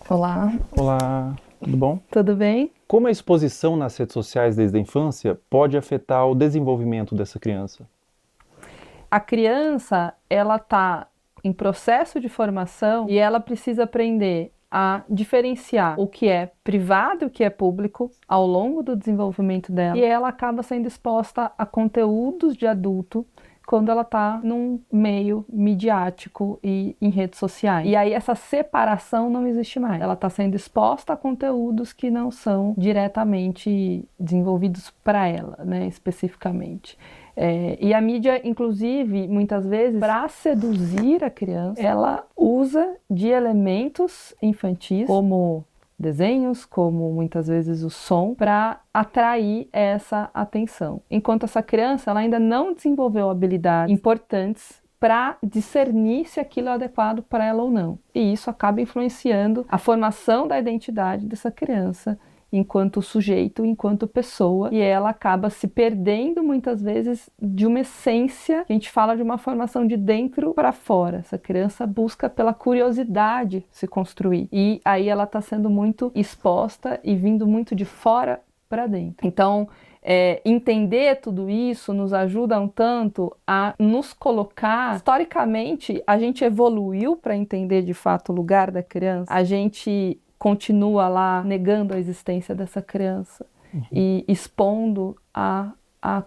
Olá, Olá, tudo bom? tudo bem? Como a exposição nas redes sociais desde a infância pode afetar o desenvolvimento dessa criança? A criança, ela está em processo de formação e ela precisa aprender a diferenciar o que é privado e o que é público ao longo do desenvolvimento dela. E ela acaba sendo exposta a conteúdos de adulto quando ela está num meio midiático e em redes sociais. E aí essa separação não existe mais. Ela está sendo exposta a conteúdos que não são diretamente desenvolvidos para ela, né, especificamente. E a mídia, inclusive, muitas vezes, para seduzir a criança, ela usa de elementos infantis, como desenhos, como muitas vezes o som, para atrair essa atenção. Enquanto essa criança ela ainda não desenvolveu habilidades importantes para discernir se aquilo é adequado para ela ou não. E isso acaba influenciando a formação da identidade dessa criança enquanto sujeito, enquanto pessoa, e ela acaba se perdendo muitas vezes de uma essência, que a gente fala de uma formação de dentro para fora. Essa criança busca pela curiosidade se construir, e aí ela está sendo muito exposta e vindo muito de fora para dentro. Então, entender tudo isso nos ajuda um tanto a nos colocar. Historicamente, a gente evoluiu para entender de fato o lugar da criança, a gente continua lá negando a existência dessa criança e expondo a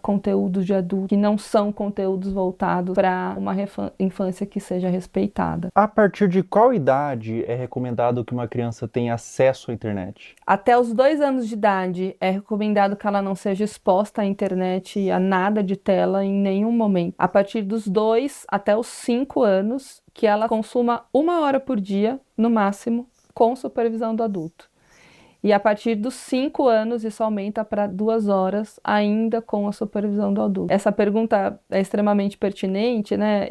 conteúdos de adulto que não são conteúdos voltados para uma infância que seja respeitada. A partir de qual idade é recomendado que uma criança tenha acesso à internet? Até os 2 anos de idade é recomendado que ela não seja exposta à internet, a nada de tela em nenhum momento. A partir dos 2 até os 5 anos, que ela consuma 1 hora por dia, no máximo, com supervisão do adulto. E a partir dos 5 anos, isso aumenta para 2 horas, ainda com a supervisão do adulto. Essa pergunta é extremamente pertinente, né?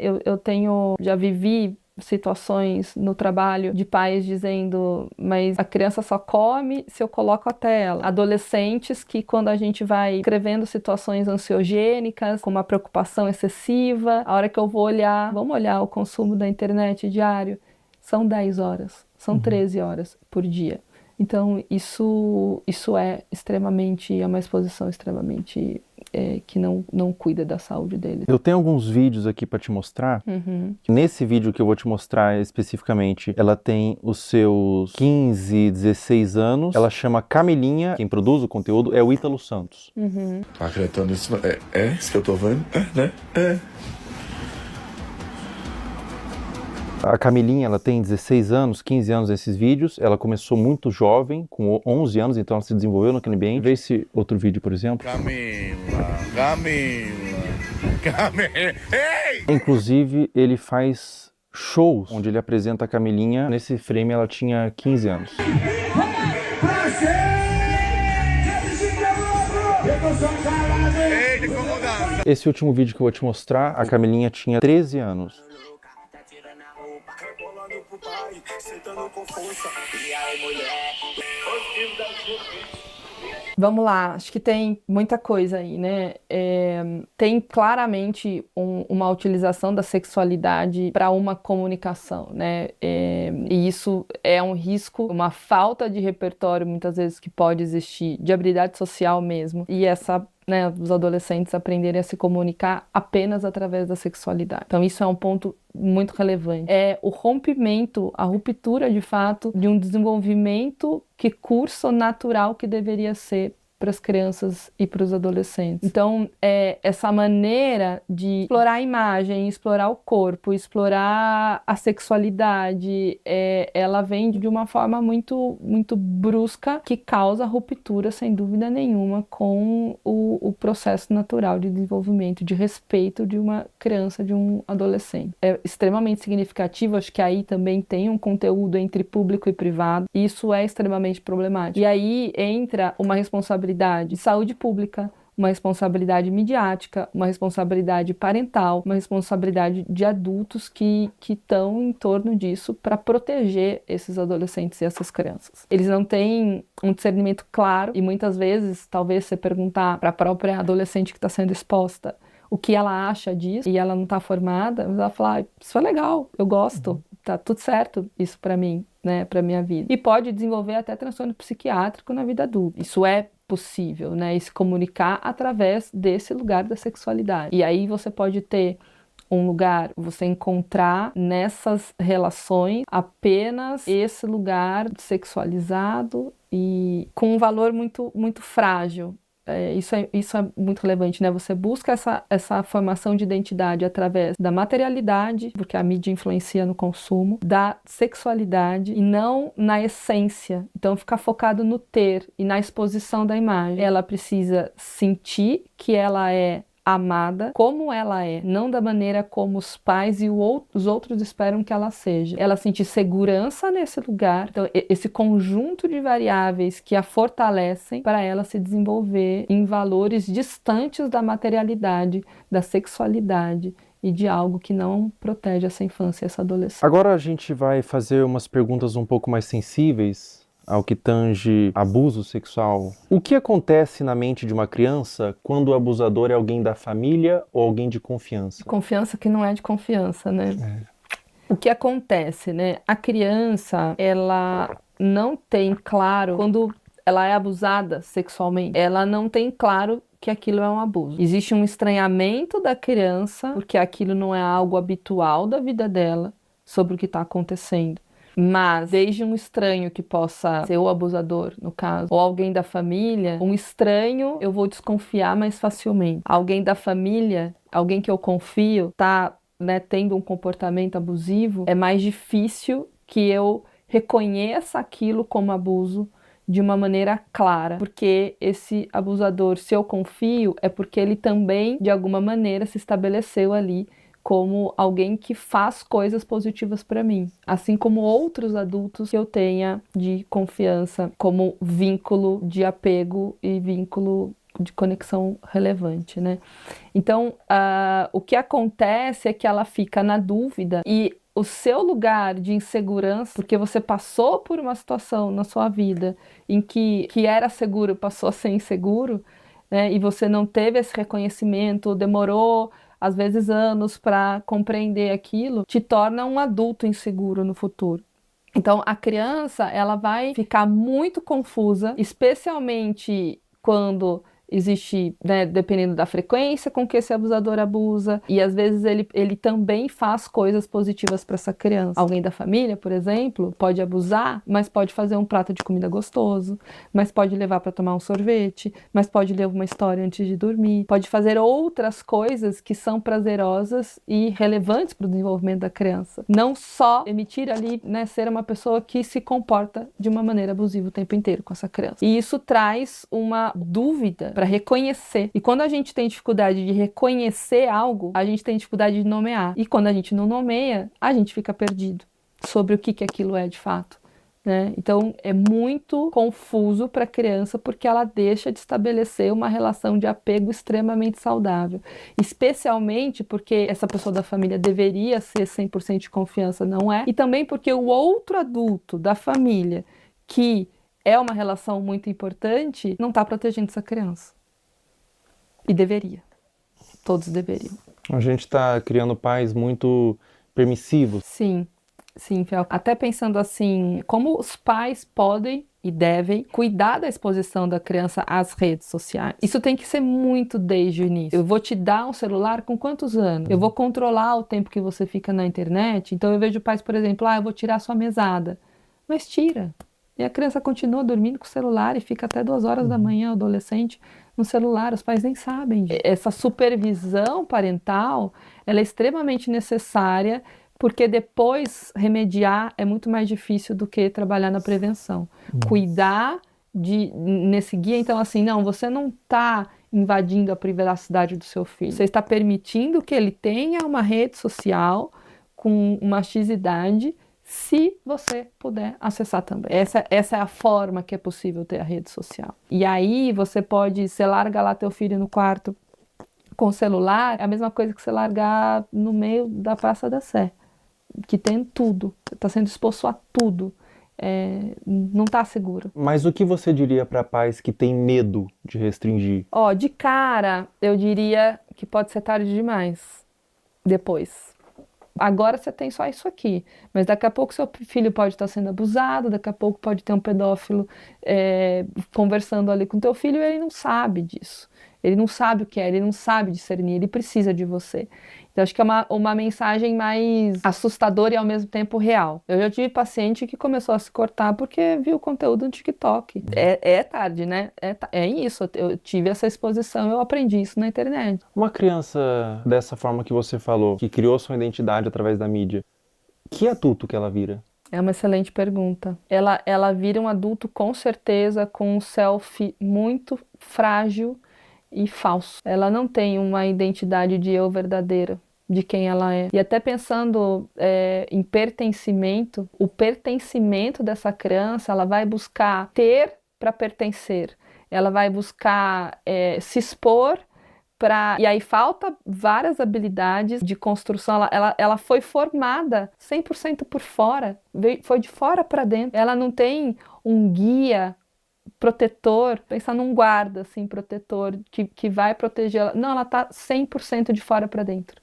Já vivi situações no trabalho de pais dizendo, mas a criança só come se eu coloco a tela. Adolescentes que, quando a gente vai escrevendo situações ansiogênicas, com uma preocupação excessiva, a hora que eu vou olhar, vamos olhar o consumo da internet diário, são 10 horas, são 13 horas por dia. Então, isso é uma exposição extremamente que não cuida da saúde dele. Eu tenho alguns vídeos aqui para te mostrar. Nesse vídeo que eu vou te mostrar especificamente, ela tem os seus 15, 16 anos. Ela chama Camilinha. Quem produz o conteúdo é o Ítalo Santos. Acreditando nisso, é isso que eu tô vendo? Né? A Camilinha, ela tem 16 anos, 15 anos nesses vídeos. Ela começou muito jovem, com 11 anos, então ela se desenvolveu naquele ambiente. Vê esse outro vídeo, por exemplo. Camila. Ei! Inclusive, ele faz shows onde ele apresenta a Camilinha. Nesse frame, ela tinha 15 anos. Esse último vídeo que eu vou te mostrar, a Camilinha tinha 13 anos. Vamos lá, acho que tem muita coisa aí, né? Tem claramente uma utilização da sexualidade para uma comunicação, né? E isso é um risco, uma falta de repertório, muitas vezes, que pode existir, de habilidade social mesmo. E os adolescentes aprenderem a se comunicar apenas através da sexualidade. Então, isso é um ponto muito relevante. É o rompimento, a ruptura, de fato, de um desenvolvimento que curso natural que deveria ser para as crianças e para os adolescentes. Então, essa maneira de explorar a imagem, explorar o corpo, explorar a sexualidade, ela vem de uma forma muito, muito brusca, que causa ruptura, sem dúvida nenhuma, com o processo natural de desenvolvimento, de respeito de uma criança, de um adolescente. É extremamente significativo, acho que aí também tem um conteúdo entre público e privado, e isso é extremamente problemático. E aí entra uma responsabilidade de saúde pública, uma responsabilidade midiática, uma responsabilidade parental, uma responsabilidade de adultos que estão em torno disso para proteger esses adolescentes e essas crianças. Eles não têm um discernimento claro e muitas vezes, talvez, você perguntar para a própria adolescente que está sendo exposta o que ela acha disso e ela não está formada, ela fala, isso é legal, eu gosto, tá tudo certo isso para mim. né, para minha vida. E pode desenvolver até transtorno psiquiátrico na vida adulta. Isso é possível, né? E se comunicar através desse lugar da sexualidade. E aí você pode ter um lugar, você encontrar nessas relações apenas esse lugar sexualizado e com um valor muito, muito frágil. Isso é muito relevante, né? Você busca essa formação de identidade através da materialidade, porque a mídia influencia no consumo, da sexualidade e não na essência. Então, ficar focado no ter e na exposição da imagem. Ela precisa sentir que ela é amada como ela é, não da maneira como os pais e os outros esperam que ela seja. Ela sentir segurança nesse lugar, então esse conjunto de variáveis que a fortalecem para ela se desenvolver em valores distantes da materialidade, da sexualidade e de algo que não protege essa infância e essa adolescência. Agora a gente vai fazer umas perguntas um pouco mais sensíveis ao que tange abuso sexual. O que acontece na mente de uma criança quando o abusador é alguém da família ou alguém de confiança? Confiança que não é de confiança, né? O que acontece, né? A criança, ela não tem claro, quando ela é abusada sexualmente, ela não tem claro que aquilo é um abuso. Existe um estranhamento da criança, porque aquilo não é algo habitual da vida dela, sobre o que está acontecendo. Mas, desde um estranho que possa ser o abusador, no caso, ou alguém da família, um estranho eu vou desconfiar mais facilmente. Alguém da família, alguém que eu confio, tá, né, tendo um comportamento abusivo, é mais difícil que eu reconheça aquilo como abuso de uma maneira clara. Porque esse abusador, se eu confio, é porque ele também, de alguma maneira, se estabeleceu ali como alguém que faz coisas positivas para mim, assim como outros adultos que eu tenha de confiança, como vínculo de apego e vínculo de conexão relevante, né? Então, o que acontece é que ela fica na dúvida e o seu lugar de insegurança, porque você passou por uma situação na sua vida em que era seguro, passou a ser inseguro, né? E você não teve esse reconhecimento, demorou às vezes anos para compreender aquilo, te torna um adulto inseguro no futuro. Então, a criança, ela vai ficar muito confusa, especialmente quando existe, né, dependendo da frequência com que esse abusador abusa, e às vezes ele também faz coisas positivas para essa criança. Alguém da família, por exemplo, pode abusar, mas pode fazer um prato de comida gostoso, mas pode levar para tomar um sorvete, mas pode ler uma história antes de dormir, pode fazer outras coisas que são prazerosas e relevantes para o desenvolvimento da criança. Não só emitir ali, né, ser uma pessoa que se comporta de uma maneira abusiva o tempo inteiro com essa criança. E isso traz uma dúvida para reconhecer. E quando a gente tem dificuldade de reconhecer algo, a gente tem dificuldade de nomear. E quando a gente não nomeia, a gente fica perdido sobre o que aquilo é de fato, né? Então é muito confuso para a criança porque ela deixa de estabelecer uma relação de apego extremamente saudável. Especialmente porque essa pessoa da família deveria ser 100% de confiança, não é? E também porque o outro adulto da família que é uma relação muito importante, não está protegendo essa criança. E deveria. Todos deveriam. A gente está criando pais muito permissivos. Sim, Fel. Até pensando assim, como os pais podem e devem cuidar da exposição da criança às redes sociais. Isso tem que ser muito desde o início. Eu vou te dar um celular com quantos anos? Eu vou controlar o tempo que você fica na internet. Então eu vejo pais, por exemplo, eu vou tirar sua mesada. Mas tira. E a criança continua dormindo com o celular e fica até 2 horas da manhã, o adolescente, no celular. Os pais nem sabem disso. Essa supervisão parental, ela é extremamente necessária, porque depois remediar é muito mais difícil do que trabalhar na prevenção. Cuidar nesse guia, então assim, não, você não está invadindo a privacidade do seu filho. Você está permitindo que ele tenha uma rede social com uma X idade, se você puder acessar também. Essa é a forma que é possível ter a rede social. E aí você larga lá teu filho no quarto com o celular, é a mesma coisa que você largar no meio da Praça da Sé, que tem tudo, está sendo exposto a tudo. Não está seguro. Mas o que você diria para pais que têm medo de restringir? De cara, eu diria que pode ser tarde demais. Depois. Agora você tem só isso aqui, mas daqui a pouco seu filho pode estar sendo abusado, daqui a pouco pode ter um pedófilo conversando ali com teu filho e ele não sabe disso. Ele não sabe o que é, ele não sabe discernir, ele precisa de você. Então, acho que é uma mensagem mais assustadora e ao mesmo tempo real. Eu já tive paciente que começou a se cortar porque viu o conteúdo no TikTok. É tarde, né? É isso. Eu tive essa exposição, eu aprendi isso na internet. Uma criança dessa forma que você falou, que criou sua identidade através da mídia, que adulto que ela vira? É uma excelente pergunta. Ela vira um adulto com certeza com um self muito frágil e falso. Ela não tem uma identidade de eu verdadeira, de quem ela é. E até pensando em pertencimento, o pertencimento dessa criança, ela vai buscar ter para pertencer. Ela vai buscar se expor e aí falta várias habilidades de construção. Ela foi formada 100% por fora, foi de fora para dentro. Ela não tem um guia protetor, pensar num guarda assim, protetor, que vai proteger ela. Não, ela está 100% de fora para dentro.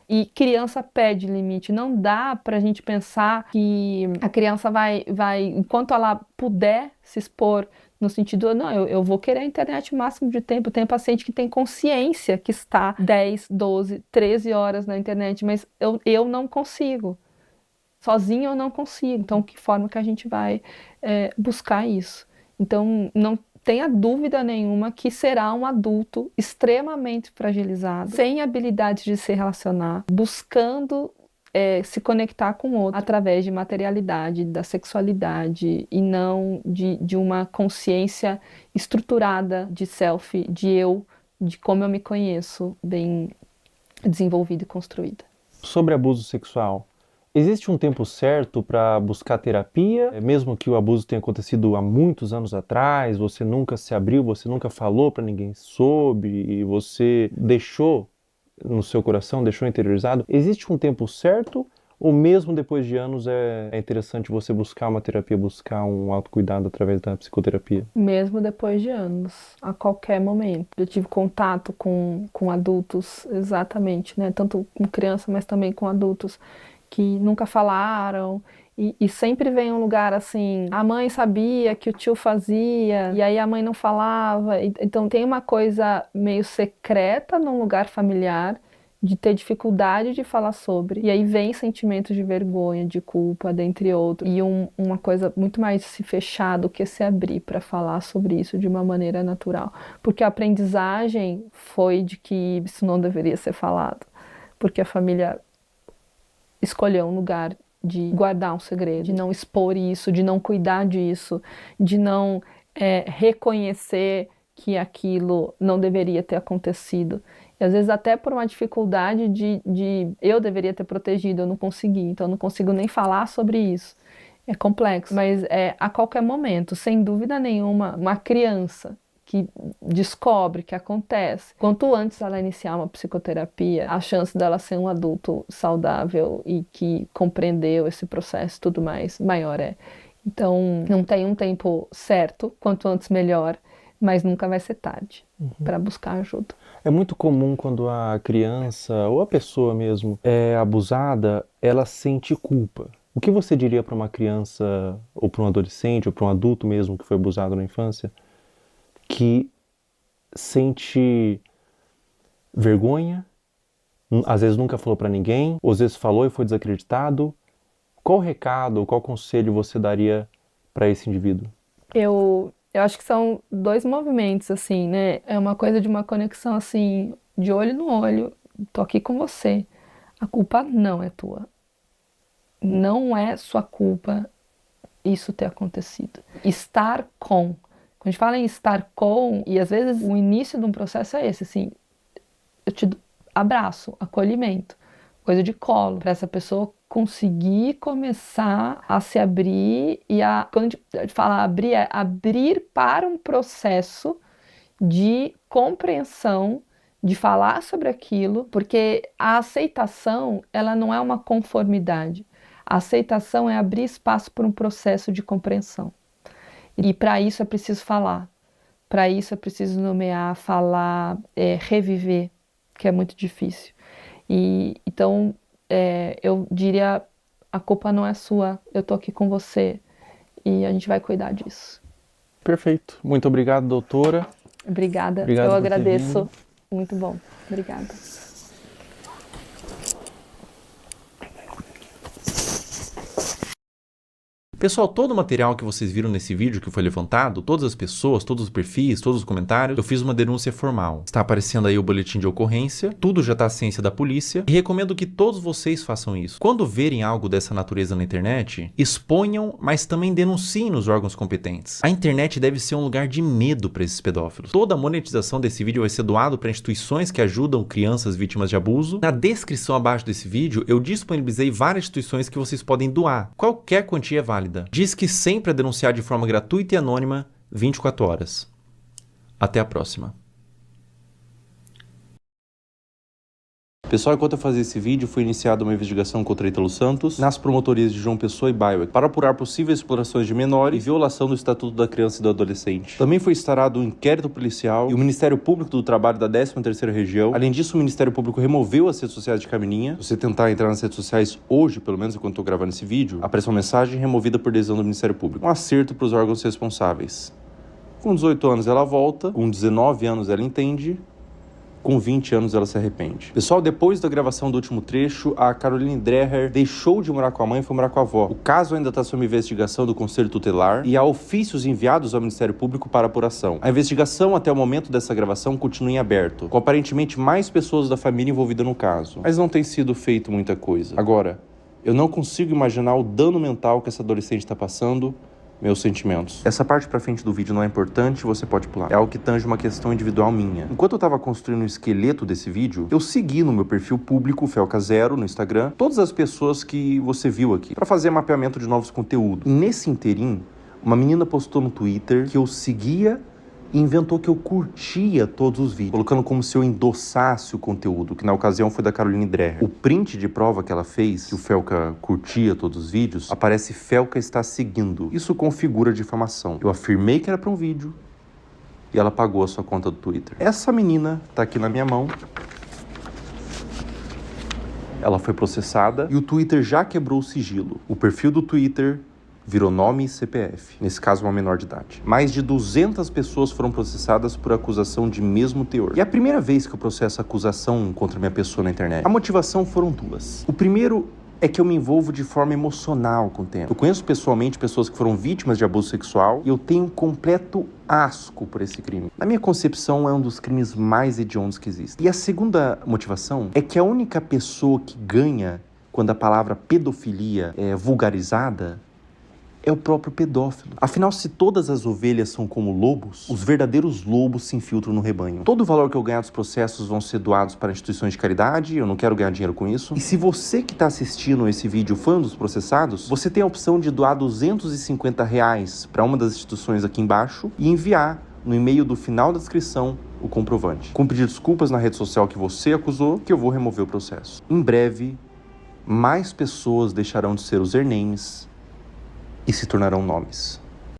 E criança pede limite. Não dá para a gente pensar que a criança vai, enquanto ela puder se expor, no sentido, não, eu vou querer a internet o máximo de tempo. Tem paciente que tem consciência que está 10, 12, 13 horas na internet, mas eu não consigo. Sozinho eu não consigo. Então, que forma que a gente vai buscar isso? Então, não tenha dúvida nenhuma que será um adulto extremamente fragilizado, sem habilidades de se relacionar, buscando se conectar com o outro através de materialidade, da sexualidade e não de uma consciência estruturada de self, de eu, de como eu me conheço, bem desenvolvida e construída. Sobre abuso sexual, existe um tempo certo para buscar terapia? Mesmo que o abuso tenha acontecido há muitos anos atrás, você nunca se abriu, você nunca falou para ninguém sobre, e você deixou no seu coração, deixou interiorizado. Existe um tempo certo? Ou mesmo depois de anos é interessante você buscar uma terapia, buscar um autocuidado através da psicoterapia? Mesmo depois de anos, a qualquer momento. Eu tive contato com adultos, exatamente, né? Tanto com criança, mas também com adultos que nunca falaram, e sempre vem um lugar assim, a mãe sabia que o tio fazia, e aí a mãe não falava. Então tem uma coisa meio secreta num lugar familiar, de ter dificuldade de falar sobre, e aí vem sentimentos de vergonha, de culpa, dentre outros, e uma coisa muito mais se fechar do que se abrir para falar sobre isso de uma maneira natural, porque a aprendizagem foi de que isso não deveria ser falado, porque a família escolheu um lugar de guardar um segredo, de não expor isso, de não cuidar disso, de não reconhecer que aquilo não deveria ter acontecido. E às vezes até por uma dificuldade de eu deveria ter protegido, eu não consegui, então eu não consigo nem falar sobre isso. É complexo, mas a qualquer momento, sem dúvida nenhuma, uma criança que descobre que acontece, quanto antes ela iniciar uma psicoterapia, a chance dela ser um adulto saudável e que compreendeu esse processo e tudo mais, maior é. Então, não tem um tempo certo, quanto antes melhor, mas nunca vai ser tarde para buscar ajuda. É muito comum quando a criança ou a pessoa mesmo é abusada, ela sente culpa. O que você diria para uma criança ou para um adolescente ou para um adulto mesmo que foi abusado na infância, que sente vergonha, às vezes nunca falou para ninguém, ou às vezes falou e foi desacreditado? Qual recado ou qual conselho você daria para esse indivíduo? Eu acho que são dois movimentos, assim, né? É uma coisa de uma conexão, assim, de olho no olho. Tô aqui com você. A culpa não é tua. Não é sua culpa isso ter acontecido. Estar com. Quando a gente fala em estar com, e às vezes o início de um processo é esse, assim, eu te abraço, acolhimento, coisa de colo, para essa pessoa conseguir começar a se abrir quando a gente fala abrir, é abrir para um processo de compreensão, de falar sobre aquilo, porque a aceitação, ela não é uma conformidade. A aceitação é abrir espaço para um processo de compreensão. E para isso é preciso falar, para isso é preciso nomear, falar, reviver, que é muito difícil. Então, eu diria, a culpa não é sua, eu tô aqui com você e a gente vai cuidar disso. Perfeito. Muito obrigado, doutora. Obrigada. Obrigado eu por ter agradeço. vindo. Muito bom. Obrigada. Pessoal, todo o material que vocês viram nesse vídeo que foi levantado, todas as pessoas, todos os perfis, todos os comentários, eu fiz uma denúncia formal. Está aparecendo aí o boletim de ocorrência, tudo já está à ciência da polícia e recomendo que todos vocês façam isso. Quando verem algo dessa natureza na internet, exponham, mas também denunciem nos órgãos competentes. A internet deve ser um lugar de medo para esses pedófilos. Toda a monetização desse vídeo vai ser doado para instituições que ajudam crianças vítimas de abuso. Na descrição abaixo desse vídeo, eu disponibilizei várias instituições que vocês podem doar. Qualquer quantia é válida. Diz que sempre é denunciar de forma gratuita e anônima 24 horas. Até a próxima. Pessoal, enquanto eu fazia esse vídeo, foi iniciada uma investigação contra Ítalo Santos nas promotorias de João Pessoa e Baia para apurar possíveis explorações de menores e violação do Estatuto da Criança e do Adolescente. Também foi instaurado um inquérito policial e o Ministério Público do Trabalho da 13ª Região. Além disso, o Ministério Público removeu as redes sociais de Camilinha. Se você tentar entrar nas redes sociais hoje, pelo menos enquanto estou gravando esse vídeo, aparece uma mensagem removida por decisão do Ministério Público. Um acerto para os órgãos responsáveis. Com 18 anos ela volta, com 19 anos ela entende, com 20 anos ela se arrepende. Pessoal, depois da gravação do último trecho, a Caroline Dreher deixou de morar com a mãe e foi morar com a avó. O caso ainda está sob investigação do Conselho Tutelar e há ofícios enviados ao Ministério Público para apuração. A investigação até o momento dessa gravação continua em aberto, com aparentemente mais pessoas da família envolvidas no caso. Mas não tem sido feito muita coisa. Agora, eu não consigo imaginar o dano mental que essa adolescente está passando. Meus sentimentos. Essa parte pra frente do vídeo não é importante, você pode pular. É algo que tange uma questão individual minha. Enquanto eu tava construindo o esqueleto desse vídeo, eu segui no meu perfil público, Felca0, no Instagram, todas as pessoas que você viu aqui, pra fazer mapeamento de novos conteúdos. E nesse interim, uma menina postou no Twitter que eu seguia e inventou que eu curtia todos os vídeos, colocando como se eu endossasse o conteúdo, que na ocasião foi da Caroline Dreher. O print de prova que ela fez, que o Felca curtia todos os vídeos, aparece Felca está seguindo. Isso configura difamação. Eu afirmei que era para um vídeo e ela pagou a sua conta do Twitter. Essa menina tá aqui na minha mão. Ela foi processada e o Twitter já quebrou o sigilo. O perfil do Twitter virou nome e CPF, nesse caso uma menor de idade. Mais de 200 pessoas foram processadas por acusação de mesmo teor. E é a primeira vez que eu processo acusação contra minha pessoa na internet. A motivação foram duas. O primeiro é que eu me envolvo de forma emocional com o tema. Eu conheço pessoalmente pessoas que foram vítimas de abuso sexual e eu tenho completo asco por esse crime. Na minha concepção, é um dos crimes mais hediondos que existem. E a segunda motivação é que a única pessoa que ganha quando a palavra pedofilia é vulgarizada é o próprio pedófilo. Afinal, se todas as ovelhas são como lobos, os verdadeiros lobos se infiltram no rebanho. Todo o valor que eu ganhar dos processos vão ser doados para instituições de caridade, eu não quero ganhar dinheiro com isso. E se você que está assistindo esse vídeo foi um dos processados, você tem a opção de doar R$250 para uma das instituições aqui embaixo e enviar no e-mail do final da descrição o comprovante. Com pedir desculpas na rede social que você acusou, que eu vou remover o processo. Em breve, mais pessoas deixarão de ser usernames e se tornarão nomes.